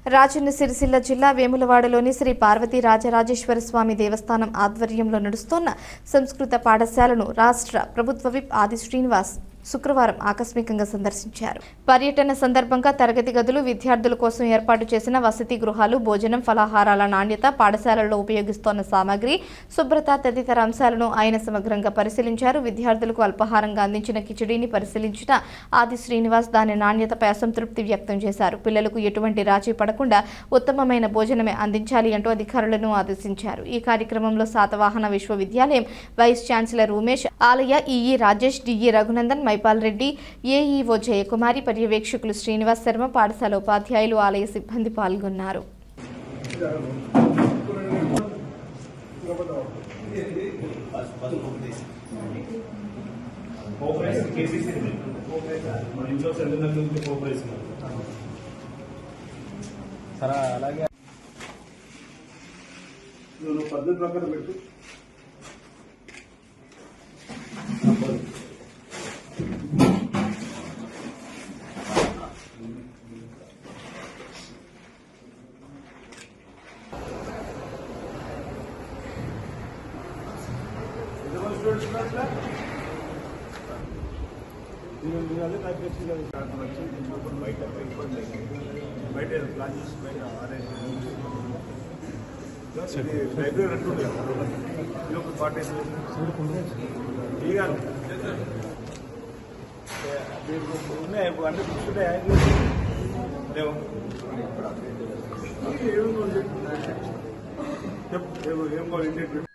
రాజన్న సిరిసిల్ల జిల్లా వేములవాడలోని శ్రీ పార్వతీ రాజరాజేశ్వర స్వామి దేవస్థానం ఆధ్వర్యంలో నడుస్తున్న సంస్కృత పాఠశాలను రాష్ట్ర ప్రభుత్వ విప్ ఆది శ్రీనివాస్ శుక్రవారం ఆకస్మికంగా సందర్శించారు. పర్యటన సందర్భంగా తరగతి గదులు, విద్యార్థుల కోసం ఏర్పాటు చేసిన వసతి గృహాలు, భోజనం, ఫలాహారాల నాణ్యత, పాఠశాలల్లో ఉపయోగిస్తోన్న సామగ్రి, శుభ్రత తదితర అంశాలను ఆయన సమగ్రంగా పరిశీలించారు. విద్యార్థులకు అల్పాహారంగా అందించిన కిచడీని పరిశీలించిన ఆది శ్రీనివాస్ దాని నాణ్యతపై అసంతృప్తి వ్యక్తం చేశారు. పిల్లలకు ఎటువంటి రాజీ పడకుండా ఉత్తమమైన భోజనమే అందించాలి అంటూ అధికారులను ఆదేశించారు. ఈ కార్యక్రమంలో శాతవాహన విశ్వవిద్యాలయం వైస్ ఛాన్సలర్ ఉమేష్, ఆలయ EE Rajesh, DE Raghunandan, Maipal Reddy, AEO Jayakumari, పర్యవేక్షకులు శ్రీనివాస్ శర్మ, పాఠశాల ఉపాధ్యాయులు, ఆలయ సిబ్బంది పాల్గొన్నారు. పద్ధతి ప్రకారం పెట్టు. లైబ్రరీ అంటుండే పాటేసి ఉన్నాయి అన్ని చూస్తుంటే ఏం కావాలి